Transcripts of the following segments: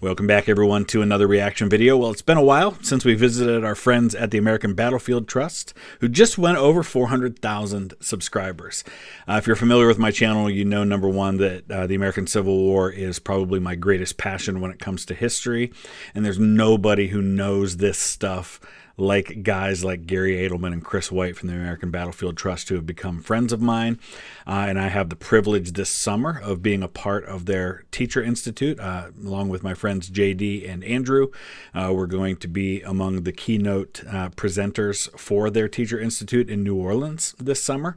Welcome back, everyone, to another reaction video. Well, it's been a while since we visited our friends at the American Battlefield Trust, who just went over 400,000 subscribers. If you're familiar with my channel, you know, number one, that the American Civil War is probably my greatest passion when it comes to history, and there's nobody who knows this stuff like guys like Gary Edelman and Chris White from the American Battlefield Trust, who have become friends of mine. And I have the privilege this summer of being a part of their Teacher Institute, along with my friends JD and Andrew. We're going to be among the keynote presenters for their Teacher Institute in New Orleans this summer.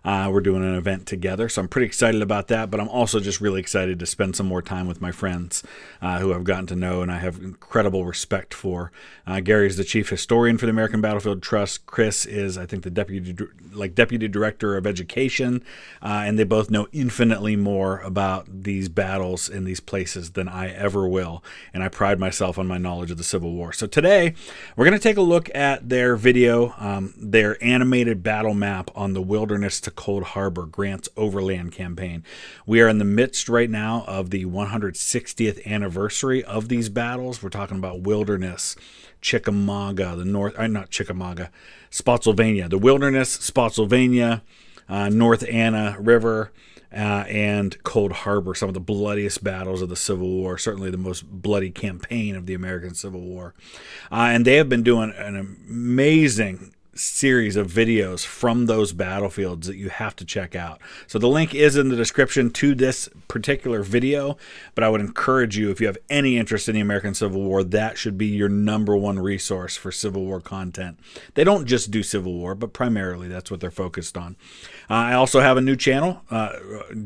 We're doing an event together, so I'm pretty excited about that, but I'm also just really excited to spend some more time with my friends who I've gotten to know and I have incredible respect for. Gary is the chief historian for the American Battlefield Trust. Chris is, I think, the deputy director of education, and they both know infinitely more about these battles in these places than I ever will, and I pride myself on my knowledge of the Civil War. So today, we're going to take a look at their video, their animated battle map on the Wilderness to Cold Harbor, Grant's Overland campaign. We are in the midst right now of the 160th anniversary of these battles. We're talking about Wilderness, Chickamauga, Spotsylvania, the Wilderness, Spotsylvania, North Anna River, and Cold Harbor, some of the bloodiest battles of the Civil War, certainly the most bloody campaign of the American Civil War. And they have been doing an amazing series of videos from those battlefields that you have to check out. So the link is in the description to this particular video, but I would encourage you, if you have any interest in the American Civil War, that should be your #1 resource for Civil War content. They don't just do Civil War, but primarily that's what they're focused on. I also have a new channel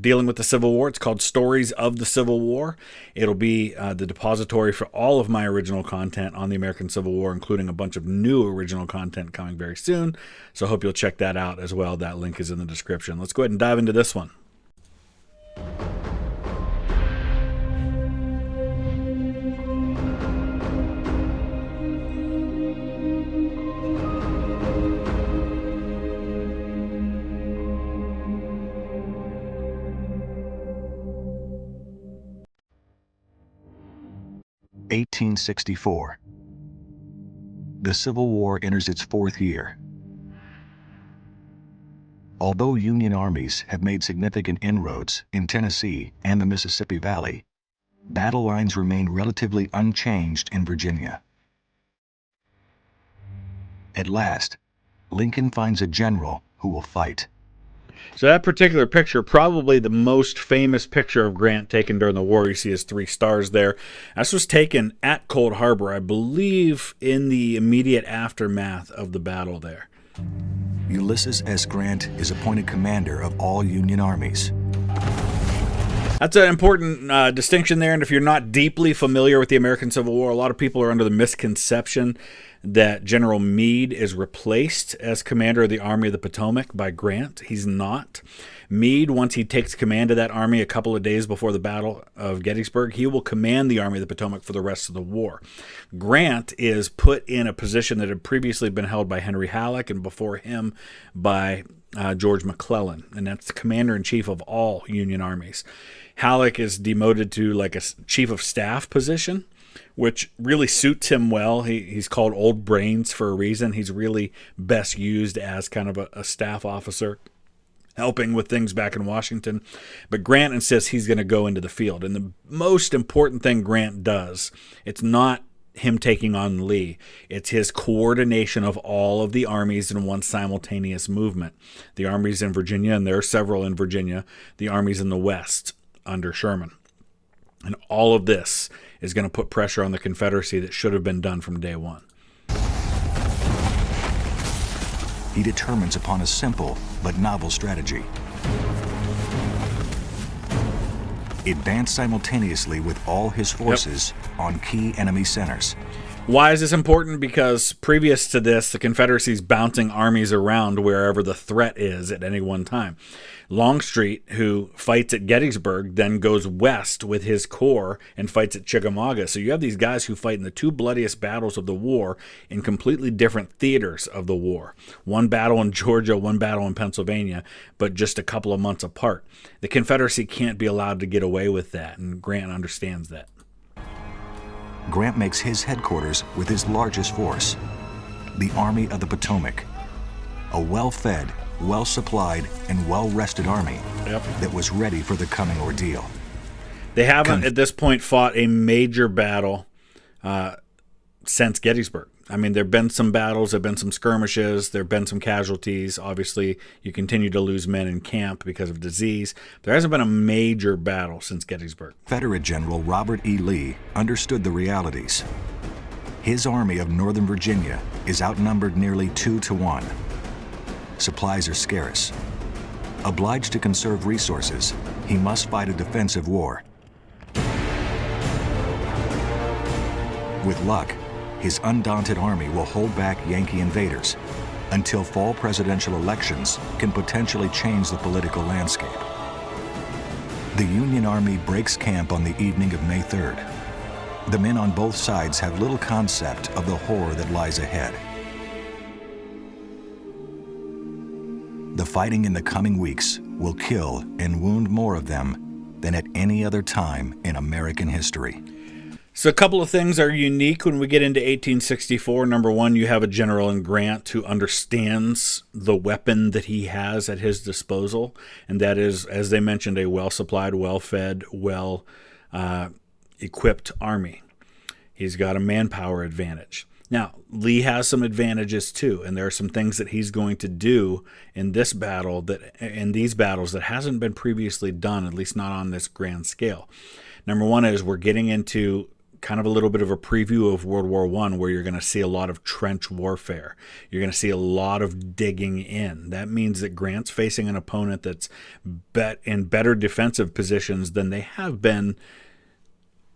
dealing with the Civil War. It's called Stories of the Civil War. It'll be the depository for all of my original content on the American Civil War, including a bunch of new original content coming very soon. So I hope you'll check that out as well. That link is in the description. Let's go ahead and dive into this one. (1864). The Civil War enters its 4th year. Although Union armies have made significant inroads in Tennessee and the Mississippi Valley, battle lines remain relatively unchanged in Virginia. At last, Lincoln finds a general who will fight. So that particular picture, probably the most famous picture of Grant taken during the war. You see his 3 stars there. This was taken at Cold Harbor, I believe, in the immediate aftermath of the battle there. Ulysses S. Grant is appointed commander of all Union armies. That's an important distinction there, and if you're not deeply familiar with the American Civil War, a lot of people are under the misconception that General Meade is replaced as commander of the Army of the Potomac by Grant. He's not. Meade, once he takes command of that army a couple of days before the Battle of Gettysburg, he will command the Army of the Potomac for the rest of the war. Grant is put in a position that had previously been held by Henry Halleck, and before him by George McClellan, and that's the commander-in-chief of all Union armies. Halleck is demoted to like a chief of staff position, which really suits him well. He's called Old Brains for a reason. He's really best used as kind of a staff officer, helping with things back in Washington. But Grant insists he's going to go into the field. And the most important thing Grant does, it's not him taking on Lee. It's his coordination of all of the armies in one simultaneous movement. The armies in Virginia, and there are several in Virginia, the armies in the West under Sherman. And all of this is going to put pressure on the Confederacy that should have been done from day one. He determines upon a simple but novel strategy. Advance simultaneously with all his forces on key enemy centers. Why is this important? Because previous to this, the Confederacy's bouncing armies around wherever the threat is at any one time. Longstreet, who fights at Gettysburg, then goes west with his corps and fights at Chickamauga. So you have these guys who fight in the 2 bloodiest battles of the war in completely different theaters of the war. One battle in Georgia, one battle in Pennsylvania, but just a couple of months apart. The Confederacy can't be allowed to get away with that, and Grant understands that. Grant makes his headquarters with his largest force, the Army of the Potomac, a well-fed, well-supplied, and well-rested army that was ready for the coming ordeal. They haven't, at this point, fought a major battle since Gettysburg. I mean, there have been some battles, there have been some skirmishes, there have been some casualties. Obviously, you continue to lose men in camp because of disease. There hasn't been a major battle since Gettysburg. Confederate General Robert E. Lee understood the realities. His army of Northern Virginia is outnumbered nearly 2-to-1. Supplies are scarce. Obliged to conserve resources, he must fight a defensive war. With luck, his undaunted army will hold back Yankee invaders until fall presidential elections can potentially change the political landscape. The Union Army breaks camp on the evening of May 3rd. The men on both sides have little concept of the horror that lies ahead. The fighting in the coming weeks will kill and wound more of them than at any other time in American history. So a couple of things are unique when we get into 1864. Number one, you have a general in Grant who understands the weapon that he has at his disposal, and that is, as they mentioned, a well-supplied, well-fed, well-equipped army. He's got a manpower advantage. Now, Lee has some advantages too, and there are some things that he's going to do in this battle in these battles that hasn't been previously done, at least not on this grand scale. Number one is we're getting into kind of a little bit of a preview of World War I, where you're going to see a lot of trench warfare. You're going to see a lot of digging in. That means that Grant's facing an opponent that's in better defensive positions than they have been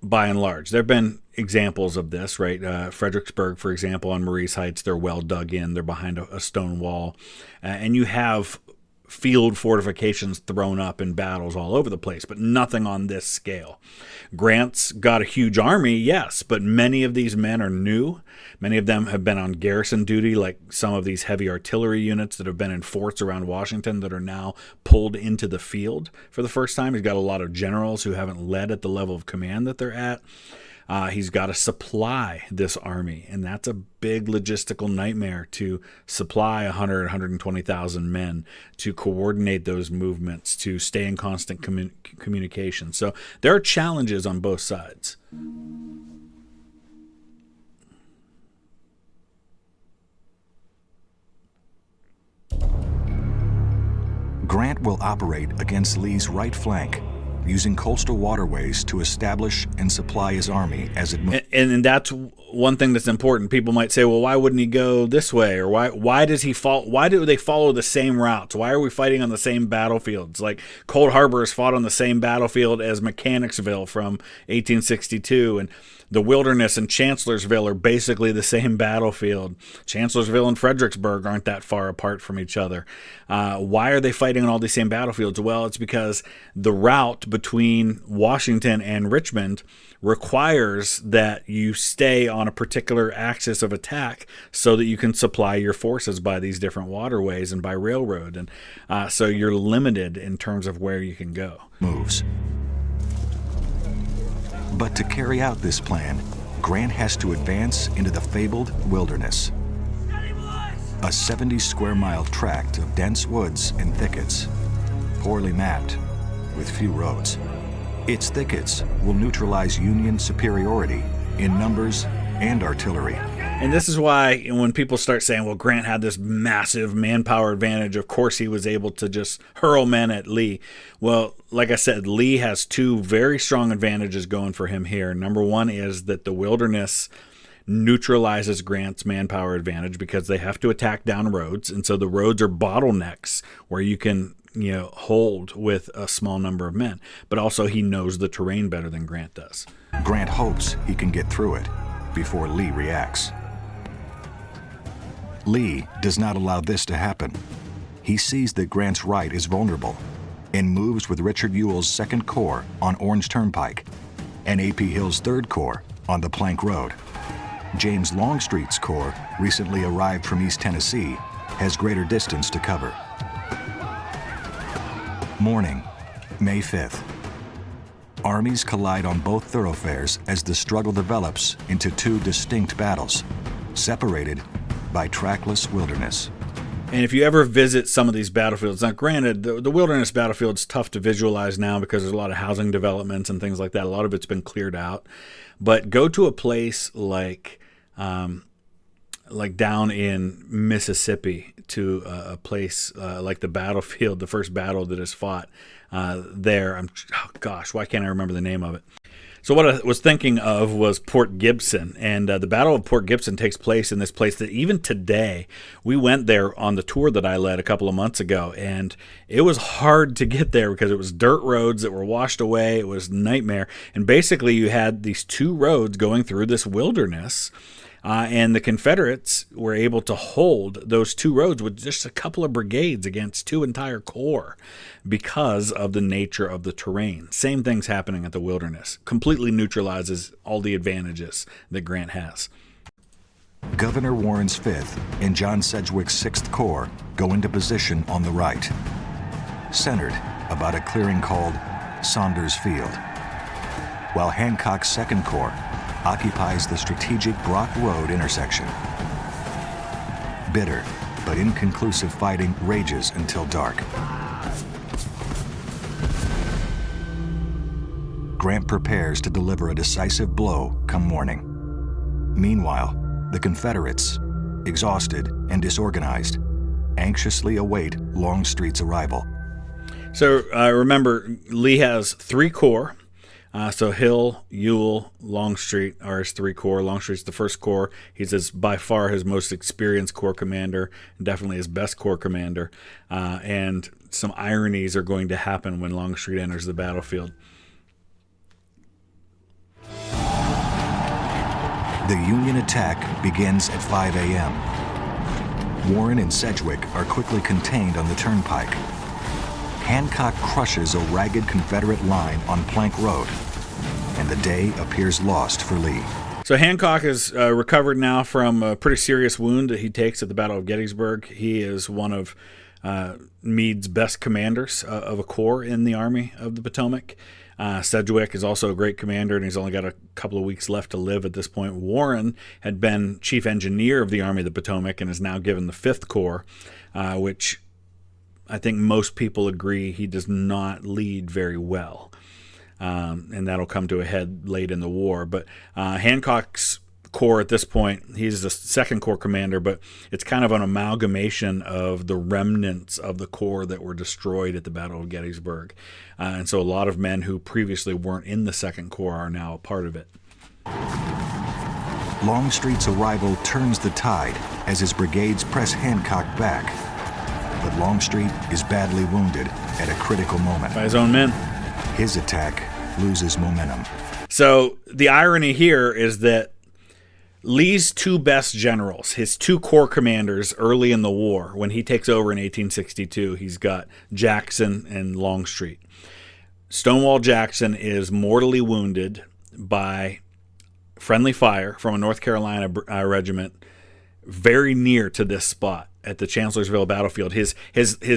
by and large. There have been examples of this, right? Fredericksburg, for example, on Marie's Heights, they're well dug in. They're behind a stone wall. And you have field fortifications thrown up in battles all over the place, but nothing on this scale. Grant's got a huge army, yes, but many of these men are new. Many of them have been on garrison duty, like some of these heavy artillery units that have been in forts around Washington that are now pulled into the field for the first time. He's got a lot of generals who haven't led at the level of command that they're at. He's got to supply this army, and that's a big logistical nightmare to supply 100, 120,000 men, to coordinate those movements, to stay in constant communication. So there are challenges on both sides. Grant will operate against Lee's right flank, using coastal waterways to establish and supply his army as it moves. And that's one thing that's important. People might say, well, why wouldn't he go this way? Or why does he why do they follow the same routes? Why are we fighting on the same battlefields? Like Cold Harbor is fought on the same battlefield as Mechanicsville from 1862, and the Wilderness and Chancellorsville are basically the same battlefield. Chancellorsville and Fredericksburg aren't that far apart from each other. Why are they fighting on all these same battlefields? Well, it's because the route between Washington and Richmond requires that you stay on a particular axis of attack so that you can supply your forces by these different waterways and by railroad. And so you're limited in terms of where you can go. Moves. But to carry out this plan, Grant has to advance into the fabled Wilderness, a 70-square-mile tract of dense woods and thickets, poorly mapped, with few roads. Its thickets will neutralize Union superiority in numbers and artillery. And this is why when people start saying, well, Grant had this massive manpower advantage, of course he was able to just hurl men at Lee. Well, like I said, Lee has two very strong advantages going for him here. Number one is that the Wilderness neutralizes Grant's manpower advantage because they have to attack down roads. And so the roads are bottlenecks where you can hold with a small number of men. But also he knows the terrain better than Grant does. Grant hopes he can get through it before Lee reacts. Lee does not allow this to happen. He sees that Grant's right is vulnerable and moves with Richard Ewell's 2nd Corps on Orange Turnpike and A.P. Hill's 3rd Corps on the Plank Road. James Longstreet's corps, recently arrived from East Tennessee, has greater distance to cover. Morning, May 5th. Armies collide on both thoroughfares as the struggle develops into two distinct battles, separated by trackless wilderness. And if you ever visit some of these battlefields, now granted, the wilderness battlefield's tough to visualize now because there's a lot of housing developments and things like that. A lot of it's been cleared out. But go to a place like down in Mississippi, to a place like the battlefield, the first battle that is fought there. Why can't I remember the name of it? So what I was thinking of was Port Gibson, and the Battle of Port Gibson takes place in this place that even today, we went there on the tour that I led a couple of months ago, and it was hard to get there because it was dirt roads that were washed away. It was a nightmare, and basically you had these two roads going through this wilderness, and the Confederates were able to hold those two roads with just a couple of brigades against two entire corps because of the nature of the terrain. Same thing's happening at the wilderness. Completely neutralizes all the advantages that Grant has. Governor Warren's 5th and John Sedgwick's 6th Corps go into position on the right, centered about a clearing called Saunders Field, while Hancock's 2nd Corps occupies the strategic Brock Road intersection. Bitter but inconclusive fighting rages until dark. Grant prepares to deliver a decisive blow come morning. Meanwhile, the Confederates, exhausted and disorganized, anxiously await Longstreet's arrival. So remember, Lee has 3 corps. So Hill, Ewell, Longstreet are his 3 corps. Longstreet's the 1st Corps. He's by far his most experienced corps commander, and definitely his best corps commander. And some ironies are going to happen when Longstreet enters the battlefield. The Union attack begins at 5 a.m. Warren and Sedgwick are quickly contained on the turnpike. Hancock crushes a ragged Confederate line on Plank Road, and the day appears lost for Lee. So Hancock is recovered now from a pretty serious wound that he takes at the Battle of Gettysburg. He is one of Meade's best commanders of a corps in the Army of the Potomac. Sedgwick is also a great commander, and he's only got a couple of weeks left to live at this point. Warren had been chief engineer of the Army of the Potomac and is now given the 5th Corps, which I think most people agree he does not lead very well. And that'll come to a head late in the war. But Hancock's corps at this point, he's the 2nd Corps commander, but it's kind of an amalgamation of the remnants of the corps that were destroyed at the Battle of Gettysburg. And so a lot of men who previously weren't in the 2nd Corps are now a part of it. Longstreet's arrival turns the tide as his brigades press Hancock back. But Longstreet is badly wounded at a critical moment. By his own men. His attack loses momentum. So the irony here is that Lee's 2 best generals, his 2 corps commanders early in the war, when he takes over in 1862, he's got Jackson and Longstreet. Stonewall Jackson is mortally wounded by friendly fire from a North Carolina regiment very near to this spot at the Chancellorsville battlefield. His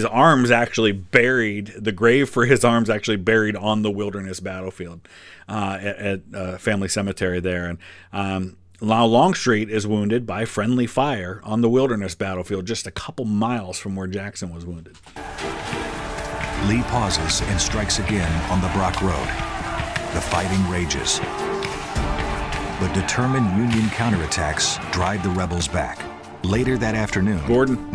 arms actually buried, the grave for his arms actually buried on the Wilderness battlefield at Family Cemetery there. And now Longstreet is wounded by friendly fire on the Wilderness battlefield just a couple miles from where Jackson was wounded. Lee pauses and strikes again on the Brock Road. The fighting rages. But determined Union counterattacks drive the rebels back. Later that afternoon,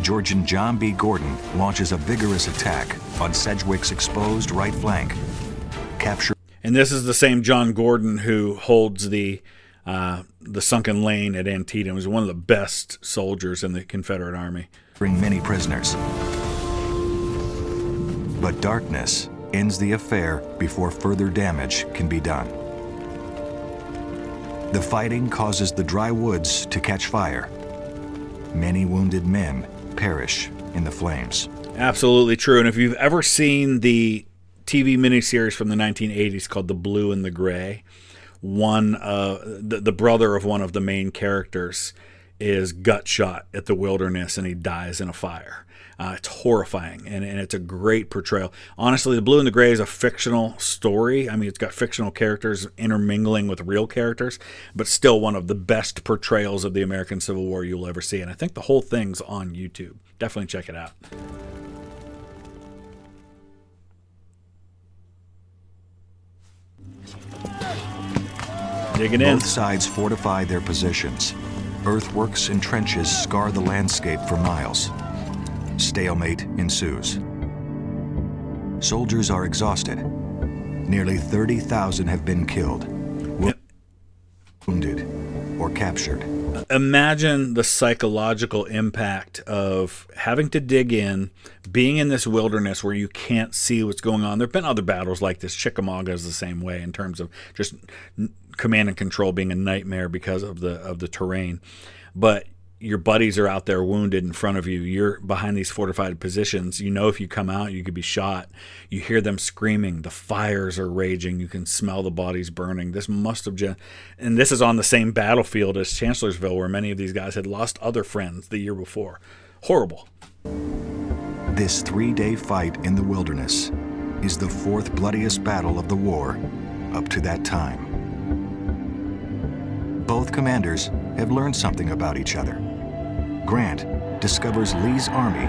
Georgian John B. Gordon launches a vigorous attack on Sedgwick's exposed right flank. And this is the same John Gordon who holds the sunken lane at Antietam. He was one of the best soldiers in the Confederate Army. Bring many prisoners. But darkness ends the affair before further damage can be done. The fighting causes the dry woods to catch fire. Many wounded men perish in the flames. Absolutely true. And if you've ever seen the TV miniseries from the 1980s called The Blue and the Gray, the brother of one of the main characters is gut shot at the wilderness and he dies in a fire. It's horrifying, and it's a great portrayal. Honestly, The Blue and the Gray is a fictional story. I mean, it's got fictional characters intermingling with real characters, but still one of the best portrayals of the American Civil War you'll ever see. And I think the whole thing's on YouTube. Definitely check it out. Digging in. Both sides fortify their positions. Earthworks and trenches scar the landscape for miles. Stalemate ensues. Soldiers are exhausted. Nearly 30,000 have been killed, wounded, or captured. Imagine the psychological impact of having to dig in, being in this wilderness where you can't see what's going on. There have been other battles like this. Chickamauga is the same way in terms of just command and control being a nightmare because of the terrain. But your buddies are out there wounded in front of you. You're behind these fortified positions. You know if you come out, you could be shot. You hear them screaming. The fires are raging. You can smell the bodies burning. This must have just... And this is on the same battlefield as Chancellorsville, where many of these guys had lost other friends the year before. Horrible. This 3-day fight in the wilderness is the 4th bloodiest battle of the war up to that time. Both commanders have learned something about each other. Grant discovers Lee's army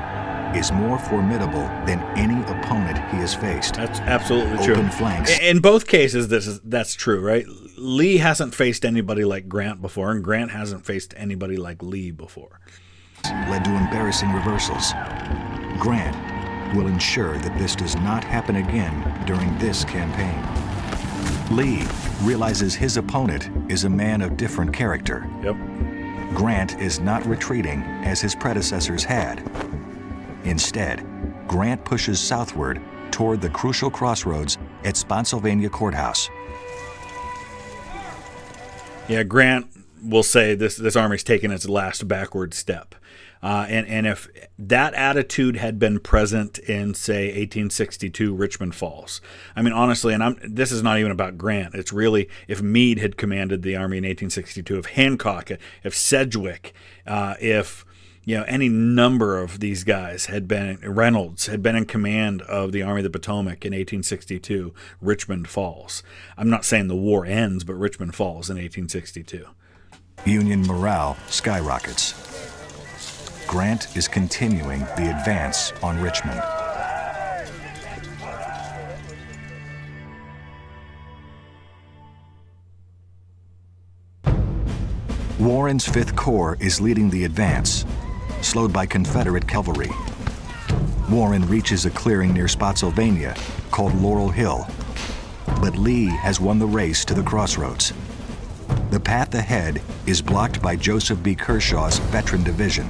is more formidable than any opponent he has faced. That's absolutely true. Open flanks. In both cases, that's true, right? Lee hasn't faced anybody like Grant before, and Grant hasn't faced anybody like Lee before. Led to embarrassing reversals. Grant will ensure that this does not happen again during this campaign. Lee realizes his opponent is a man of different character. Yep. Grant is not retreating as his predecessors had. Instead, Grant pushes southward toward the crucial crossroads at Spotsylvania Courthouse. Yeah, Grant will say this army's taken its last backward step. And if that attitude had been present in, say, 1862 Richmond Falls, I mean, honestly, and this is not even about Grant. It's really if Meade had commanded the army in 1862, if Hancock, if Sedgwick, if any number of these guys had been, Reynolds had been in command of the Army of the Potomac in 1862 Richmond Falls. I'm not saying the war ends, but Richmond Falls in 1862. Union morale skyrockets. Grant is continuing the advance on Richmond. Warren's 5th Corps is leading the advance, slowed by Confederate cavalry. Warren reaches a clearing near Spotsylvania called Laurel Hill, but Lee has won the race to the crossroads. The path ahead is blocked by Joseph B. Kershaw's veteran division.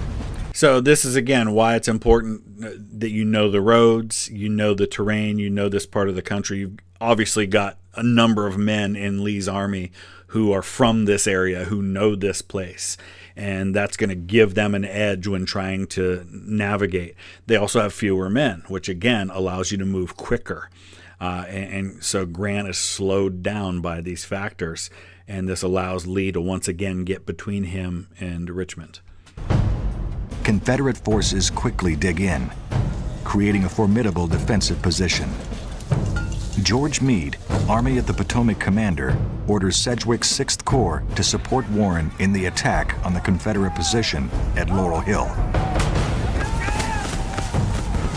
So this is, again, why it's important that you know the roads, you know the terrain, you know this part of the country. You've obviously got a number of men in Lee's army who are from this area, who know this place, and that's going to give them an edge when trying to navigate. They also have fewer men, which, again, allows you to move quicker. And so Grant is slowed down by these factors, and this allows Lee to once again get between him and Richmond. Confederate forces quickly dig in, creating a formidable defensive position. George Meade, Army of the Potomac commander, orders Sedgwick's 6th Corps to support Warren in the attack on the Confederate position at Laurel Hill.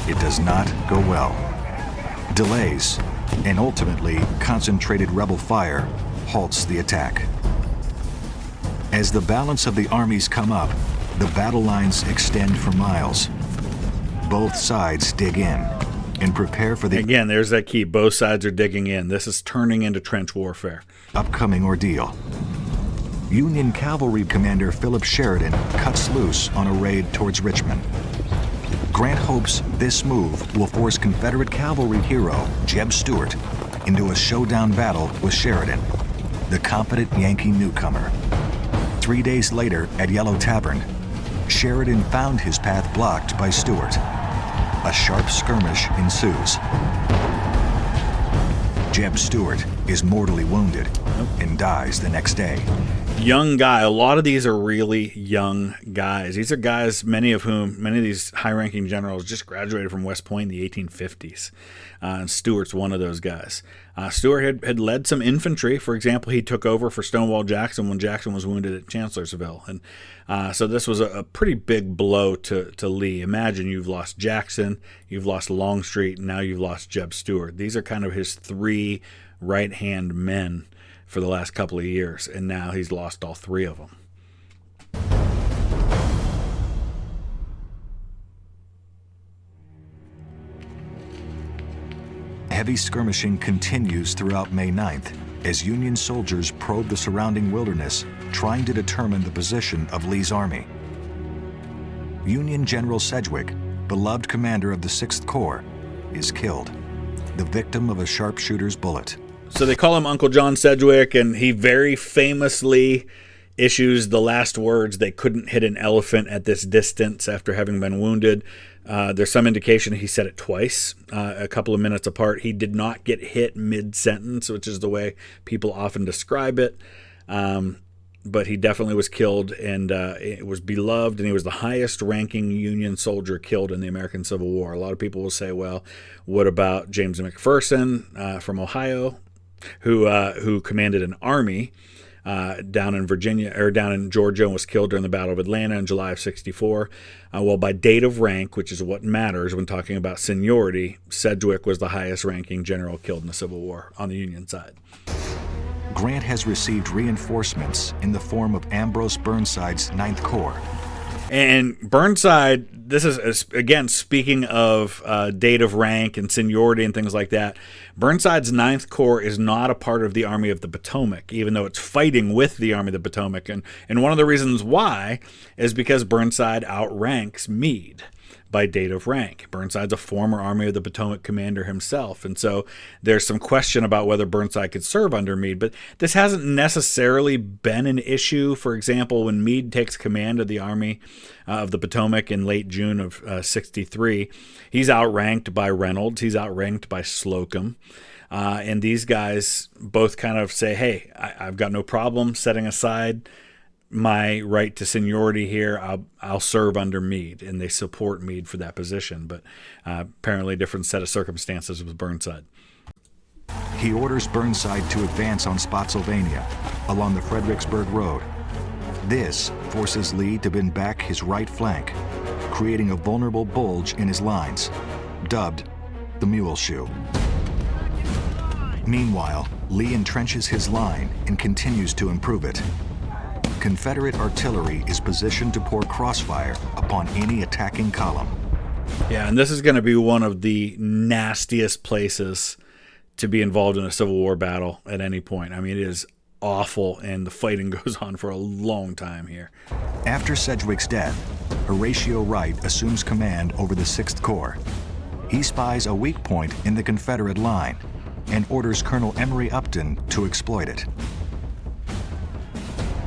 It does not go well. Delays and ultimately concentrated rebel fire halts the attack. As the balance of the armies come up, the battle lines extend for miles. Both sides dig in and prepare for the... Again, there's that key. Both sides are digging in. This is turning into trench warfare. ...upcoming ordeal. Union Cavalry Commander Philip Sheridan cuts loose on a raid towards Richmond. Grant hopes this move will force Confederate cavalry hero Jeb Stuart into a showdown battle with Sheridan, the competent Yankee newcomer. 3 days later at Yellow Tavern, Sheridan found his path blocked by Stuart. A sharp skirmish ensues. Jeb Stuart is mortally wounded, and dies the next day. Young guy. A lot of these are really young guys. These are guys, many of these high-ranking generals just graduated from West Point in the 1850s. And Stewart's one of those guys. Stewart had led some infantry. For example, he took over for Stonewall Jackson when Jackson was wounded at Chancellorsville. And so this was a pretty big blow to Lee. Imagine you've lost Jackson, you've lost Longstreet, and now you've lost Jeb Stuart. These are kind of his three right-hand men for the last couple of years, and now he's lost all three of them. Heavy skirmishing continues throughout May 9th as Union soldiers probe the surrounding wilderness, trying to determine the position of Lee's army. Union General Sedgwick, beloved commander of the 6th Corps, is killed, the victim of a sharpshooter's bullet. So they call him Uncle John Sedgwick, and he very famously issues the last words, "They couldn't hit an elephant at this distance," after having been wounded. There's some indication he said it twice, a couple of minutes apart. He did not get hit mid-sentence, which is the way people often describe it. But he definitely was killed, and it was beloved, and he was the highest-ranking Union soldier killed in the American Civil War. A lot of people will say, well, what about James McPherson from Ohio, who commanded an army down in Virginia or down in Georgia and was killed during the Battle of Atlanta in July of '64. Well, by date of rank, which is what matters when talking about seniority, Sedgwick was the highest-ranking general killed in the Civil War on the Union side. Grant has received reinforcements in the form of Ambrose Burnside's 9th Corps. And Burnside, this is, again, speaking of date of rank and seniority and things like that, Burnside's 9th Corps is not a part of the Army of the Potomac, even though it's fighting with the Army of the Potomac. And one of the reasons why is because Burnside outranks Meade by date of rank. Burnside's a former Army of the Potomac commander himself, and so there's some question about whether Burnside could serve under Meade, but this hasn't necessarily been an issue. For example, when Meade takes command of the Army of the Potomac in late June of '63, he's outranked by Reynolds, he's outranked by Slocum, and these guys both kind of say, hey, I've got no problem setting aside my right to seniority here. I'll serve under Meade, and they support Meade for that position. But apparently a different set of circumstances with Burnside. He orders Burnside to advance on Spotsylvania along the Fredericksburg Road. This forces Lee to bend back his right flank, creating a vulnerable bulge in his lines, dubbed the Mule Shoe. Meanwhile, Lee entrenches his line and continues to improve it. Confederate artillery is positioned to pour crossfire upon any attacking column. Yeah, and this is going to be one of the nastiest places to be involved in a Civil War battle at any point. I mean, it is awful, and the fighting goes on for a long time here. After Sedgwick's death, Horatio Wright assumes command over the 6th Corps. He spies a weak point in the Confederate line and orders Colonel Emory Upton to exploit it.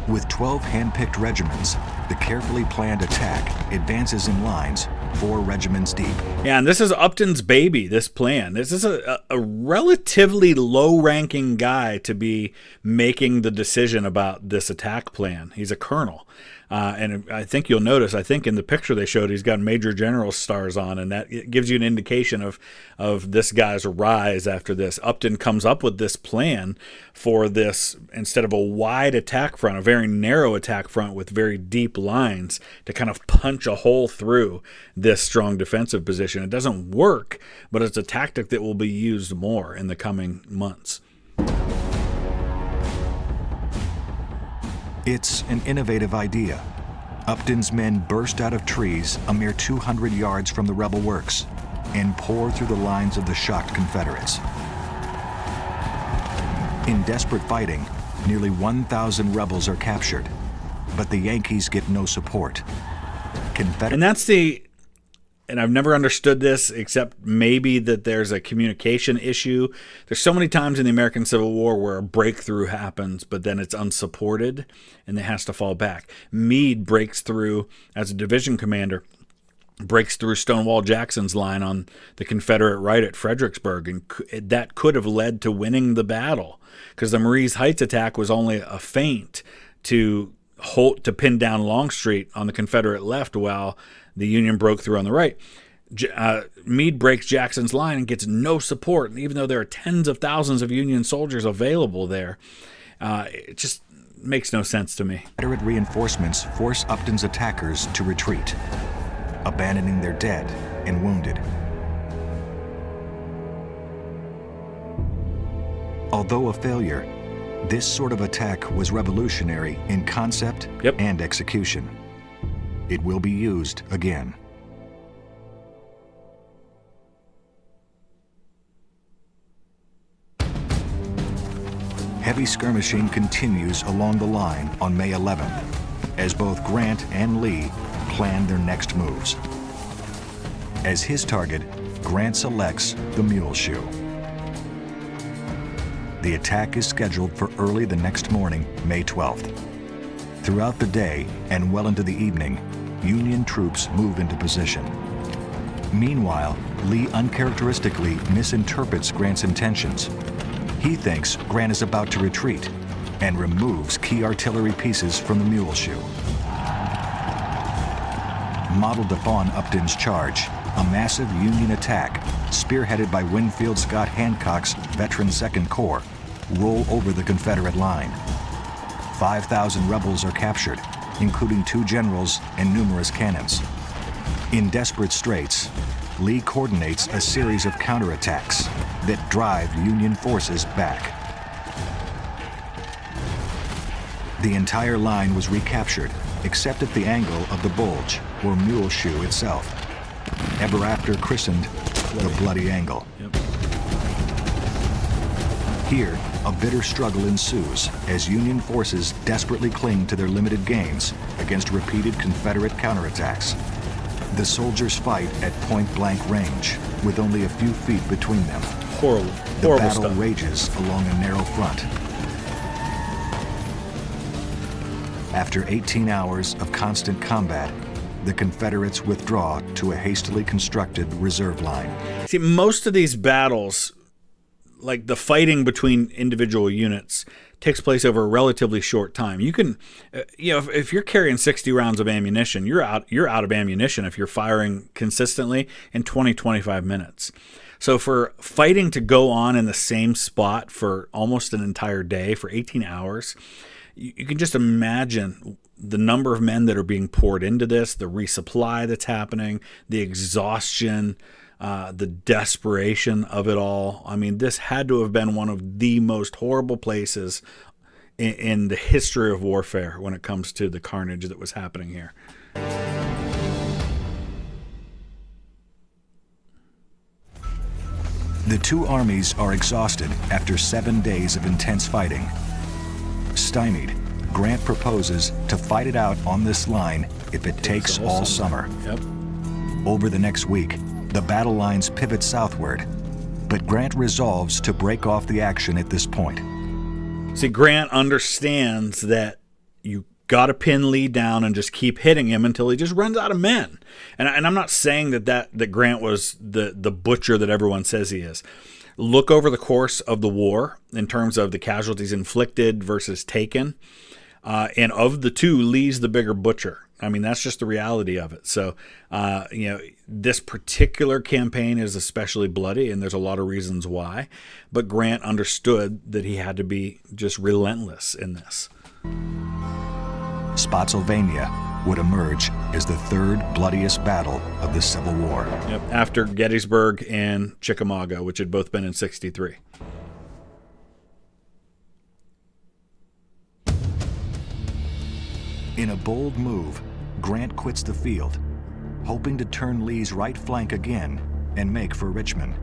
With 12 hand-picked regiments, the carefully planned attack advances in lines 4 regiments deep. Yeah, and this is Upton's baby, this plan. This is a relatively low-ranking guy to be making the decision about this attack plan. He's a colonel. And I think you'll notice, I think in the picture they showed, he's got Major General stars on, and that gives you an indication of this guy's rise after this. Upton comes up with this plan for this, instead of a wide attack front, a very narrow attack front with very deep lines to kind of punch a hole through this strong defensive position. It doesn't work, but it's a tactic that will be used more in the coming months. It's an innovative idea. Upton's men burst out of trees a mere 200 yards from the rebel works and pour through the lines of the shocked Confederates. In desperate fighting, nearly 1,000 rebels are captured, but the Yankees get no support. And I've never understood this, except maybe that there's a communication issue. There's so many times in the American Civil War where a breakthrough happens, but then it's unsupported and it has to fall back. Meade breaks through as a division commander breaks through Stonewall Jackson's line on the Confederate right at Fredericksburg, and that could have led to winning the battle, because the Marie's Heights attack was only a feint to pin down Longstreet on the Confederate left while the Union broke through on the right. Meade breaks Jackson's line and gets no support, and even though there are tens of thousands of Union soldiers available there, it just makes no sense to me. Confederate reinforcements force Upton's attackers to retreat, abandoning their dead and wounded. Although a failure, this sort of attack was revolutionary in concept and execution. It will be used again. Heavy skirmishing continues along the line on May 11th, as both Grant and Lee plan their next moves. As his target, Grant selects the Mule Shoe. The attack is scheduled for early the next morning, May 12th. Throughout the day and well into the evening, Union troops move into position. Meanwhile, Lee uncharacteristically misinterprets Grant's intentions. He thinks Grant is about to retreat and removes key artillery pieces from the Mule Shoe. Modeled upon Upton's charge, a massive Union attack, spearheaded by Winfield Scott Hancock's veteran Second Corps, roll over the Confederate line. 5,000 rebels are captured, including 2 generals and numerous cannons. In desperate straits, Lee coordinates a series of counterattacks that drive Union forces back. The entire line was recaptured, except at the angle of the bulge, or Mule Shoe itself, ever after christened the Bloody Angle. Here, a bitter struggle ensues as Union forces desperately cling to their limited gains against repeated Confederate counterattacks. The soldiers fight at point-blank range, with only a few feet between them. Horrible battle stuff. Rages along a narrow front. After 18 hours of constant combat, the Confederates withdraw to a hastily constructed reserve line. See, most of these battles, like the fighting between individual units, takes place over a relatively short time. You can, if you're carrying 60 rounds of ammunition, you're out of ammunition if you're firing consistently in 20-25 minutes. So for fighting to go on in the same spot for almost an entire day, for 18 hours, you can just imagine the number of men that are being poured into this, the resupply that's happening, the exhaustion, the desperation of it all. I mean, this had to have been one of the most horrible places in the history of warfare when it comes to the carnage that was happening here. The two armies are exhausted after 7 days of intense fighting. Stymied, Grant proposes to fight it out on this line if it takes all summer. Over the next week, the battle lines pivot southward, but Grant resolves to break off the action at this point. See, Grant understands that you got to pin Lee down and just keep hitting him until he just runs out of men. And I'm not saying that Grant was the butcher that everyone says he is. Look over the course of the war in terms of the casualties inflicted versus taken. And of the two, Lee's the bigger butcher. I mean, that's just the reality of it. So, this particular campaign is especially bloody, and there's a lot of reasons why. But Grant understood that he had to be just relentless in this. Spotsylvania would emerge as the third bloodiest battle of the Civil War. After Gettysburg and Chickamauga, which had both been in '63. In a bold move, Grant quits the field, hoping to turn Lee's right flank again and make for Richmond.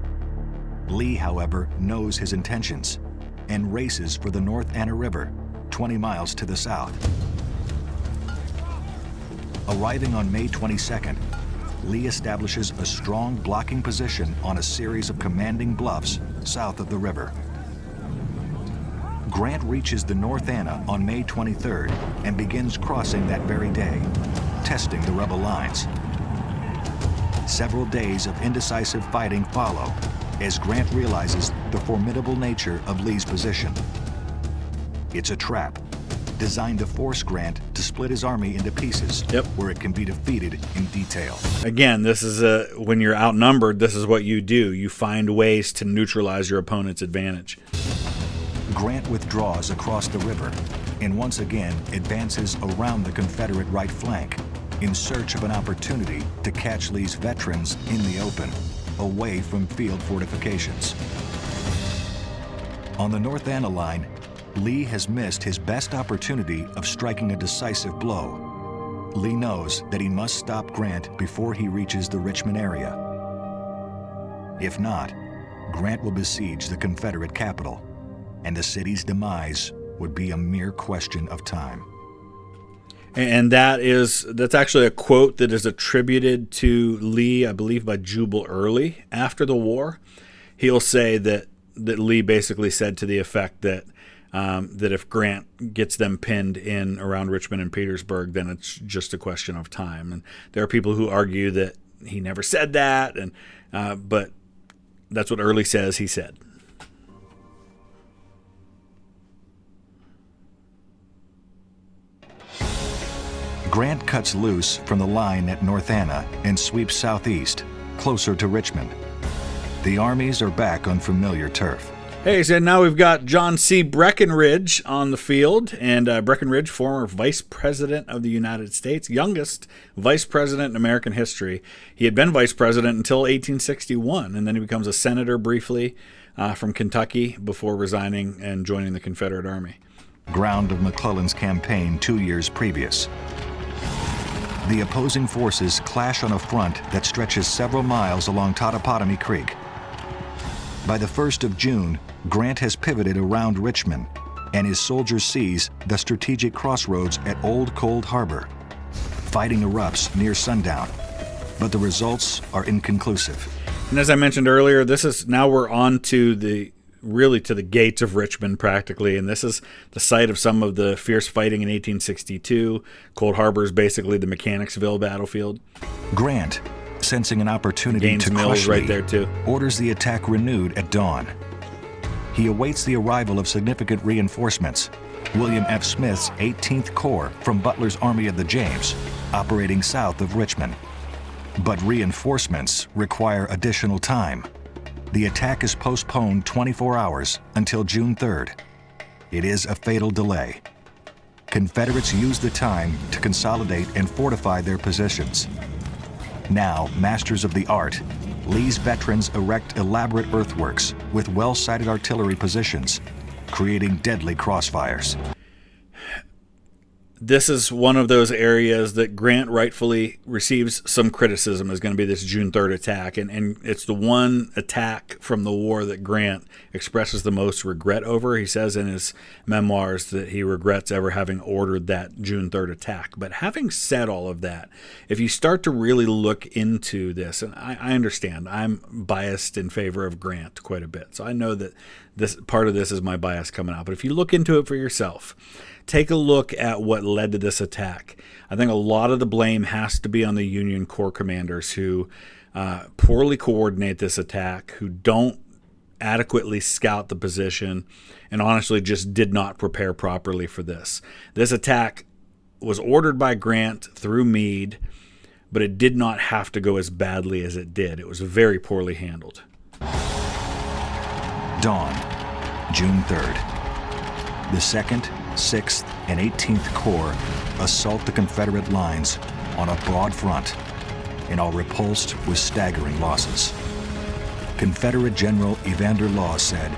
Lee, however, knows his intentions and races for the North Anna River, 20 miles to the south. Arriving on May 22nd, Lee establishes a strong blocking position on a series of commanding bluffs south of the river. Grant reaches the North Anna on May 23rd and begins crossing that very day, testing the rebel lines. Several days of indecisive fighting follow as Grant realizes the formidable nature of Lee's position. It's a trap designed to force Grant to split his army into pieces where it can be defeated in detail. Again, this is when you're outnumbered, this is what you do. You find ways to neutralize your opponent's advantage. Grant withdraws across the river and once again advances around the Confederate right flank in search of an opportunity to catch Lee's veterans in the open, away from field fortifications. On the North Anna line, Lee has missed his best opportunity of striking a decisive blow. Lee knows that he must stop Grant before he reaches the Richmond area. If not, Grant will besiege the Confederate capital, and the city's demise would be a mere question of time. And that's actually a quote that is attributed to Lee, I believe, by Jubal Early after the war. He'll say that Lee basically said to the effect that if Grant gets them pinned in around Richmond and Petersburg, then it's just a question of time. And there are people who argue that he never said that, but that's what Early says he said. Grant cuts loose from the line at North Anna and sweeps southeast, closer to Richmond. The armies are back on familiar turf. Hey, so now we've got John C. Breckinridge on the field, and Breckinridge, former Vice President of the United States, youngest Vice President in American history. He had been Vice President until 1861, and then he becomes a senator briefly from Kentucky before resigning and joining the Confederate Army. Ground of McClellan's campaign 2 years previous. The opposing forces clash on a front that stretches several miles along Totopotomoy Creek. By the 1st of June, Grant has pivoted around Richmond, and his soldiers seize the strategic crossroads at Old Cold Harbor. Fighting erupts near sundown, but the results are inconclusive. And as I mentioned earlier, now we're on to the gates of Richmond practically, and this is the site of some of the fierce fighting in 1862. Cold Harbor is basically the Mechanicsville battlefield. Grant, sensing an opportunity Gaines to Mills crush right Lee, there too. orders the attack renewed at dawn. He awaits the arrival of significant reinforcements. William F. Smith's 18th Corps from Butler's Army of the James, operating south of Richmond. But reinforcements require additional time. The attack is postponed 24 hours until June 3rd. It is a fatal delay. Confederates use the time to consolidate and fortify their positions. Now, masters of the art, Lee's veterans erect elaborate earthworks with well-sighted artillery positions, creating deadly crossfires. This is one of those areas that Grant rightfully receives some criticism, is going to be this June 3rd attack. And it's the one attack from the war that Grant expresses the most regret over. He says in his memoirs that he regrets ever having ordered that June 3rd attack. But having said all of that, if you start to really look into this, and I understand I'm biased in favor of Grant quite a bit, so I know that this part of this is my bias coming out. But if you look into it for yourself, take a look at what led to this attack. I think a lot of the blame has to be on the Union Corps commanders who poorly coordinate this attack, who don't adequately scout the position, and honestly just did not prepare properly for this. This attack was ordered by Grant through Meade, but it did not have to go as badly as it did. It was very poorly handled. Dawn, June 3rd. The 2nd, 6th, and 18th Corps assault the Confederate lines on a broad front and are repulsed with staggering losses. Confederate General Evander Law said,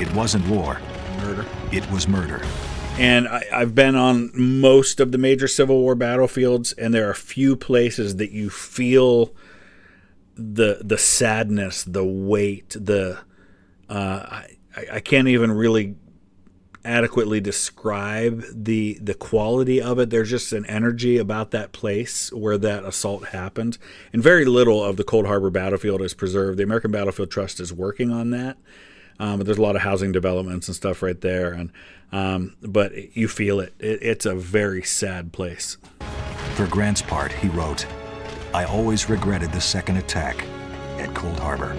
"It wasn't war. Murder. It was murder." And I've been on most of the major Civil War battlefields, and there are a few places that you feel the sadness, the weight, I can't even really adequately describe the quality of it. There's just an energy about that place where that assault happened, and very little of the Cold Harbor battlefield is preserved. The American Battlefield Trust is working on that, but there's a lot of housing developments and stuff right there, and but you feel it. It's a very sad place. For Grant's part, he wrote, I always regretted the second attack at Cold Harbor.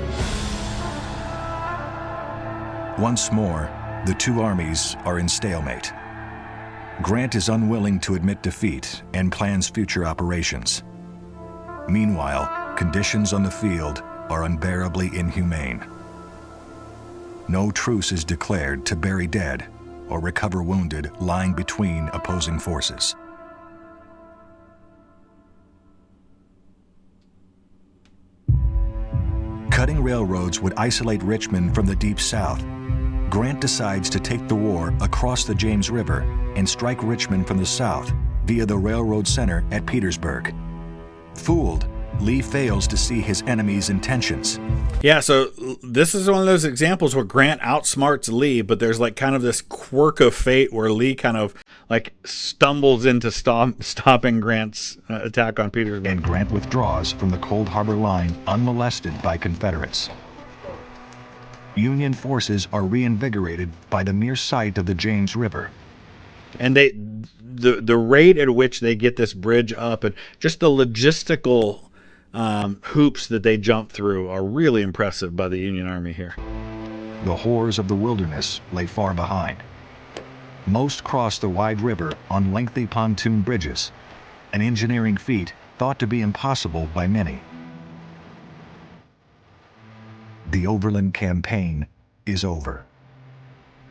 Once more, the two armies are in stalemate. Grant is unwilling to admit defeat and plans future operations. Meanwhile, conditions on the field are unbearably inhumane. No truce is declared to bury dead or recover wounded lying between opposing forces. Cutting railroads would isolate Richmond from the Deep South. Grant decides to take the war across the James River and strike Richmond from the south via the railroad center at Petersburg. Fooled, Lee fails to see his enemy's intentions. Yeah, so this is one of those examples where Grant outsmarts Lee, but there's like kind of this quirk of fate where Lee kind of like stumbles into stopping Grant's attack on Petersburg. And Grant withdraws from the Cold Harbor line unmolested by Confederates. Union forces are reinvigorated by the mere sight of the James River. And the rate at which they get this bridge up and just the logistical hoops that they jump through are really impressive by the Union Army here. The horrors of the wilderness lay far behind. Most crossed the wide river on lengthy pontoon bridges, an engineering feat thought to be impossible by many. The Overland campaign is over.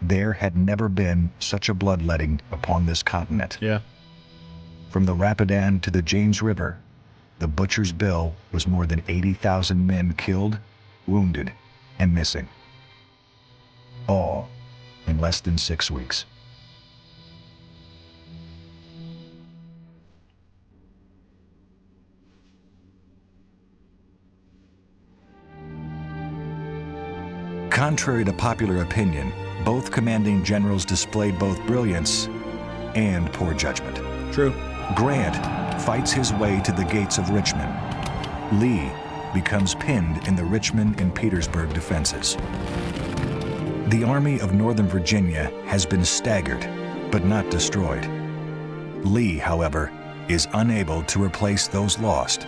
There had never been such a bloodletting upon this continent. Yeah. From the Rapidan to the James River, the butcher's bill was more than 80,000 men killed, wounded, and missing. All in less than 6 weeks. Contrary to popular opinion, both commanding generals displayed both brilliance and poor judgment. True. Grant fights his way to the gates of Richmond. Lee becomes pinned in the Richmond and Petersburg defenses. The Army of Northern Virginia has been staggered, but not destroyed. Lee, however, is unable to replace those lost,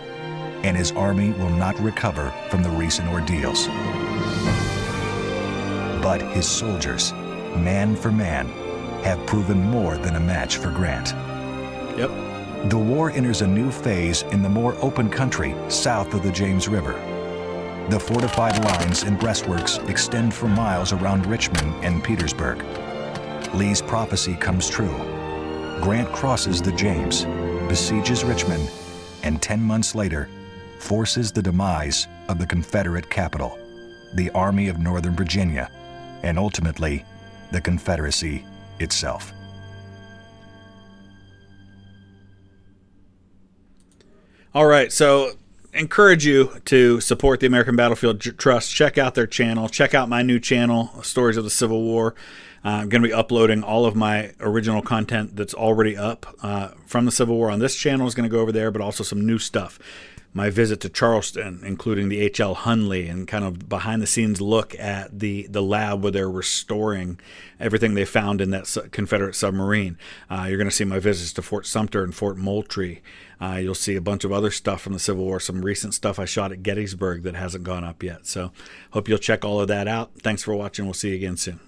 and his army will not recover from the recent ordeals. But his soldiers, man for man, have proven more than a match for Grant. Yep. The war enters a new phase in the more open country south of the James River. The fortified lines and breastworks extend for miles around Richmond and Petersburg. Lee's prophecy comes true. Grant crosses the James, besieges Richmond, and 10 months later, forces the demise of the Confederate capital, the Army of Northern Virginia, and ultimately, the Confederacy itself. All right, so encourage you to support the American Battlefield Trust. Check out their channel. Check out my new channel, Stories of the Civil War. I'm going to be uploading all of my original content that's already up from the Civil War on this channel is going to go over there, but also some new stuff. My visit to Charleston, including the H.L. Hunley, and kind of behind-the-scenes look at the lab where they're restoring everything they found in that Confederate submarine. You're going to see my visits to Fort Sumter and Fort Moultrie. You'll see a bunch of other stuff from the Civil War, some recent stuff I shot at Gettysburg that hasn't gone up yet. So hope you'll check all of that out. Thanks for watching. We'll see you again soon.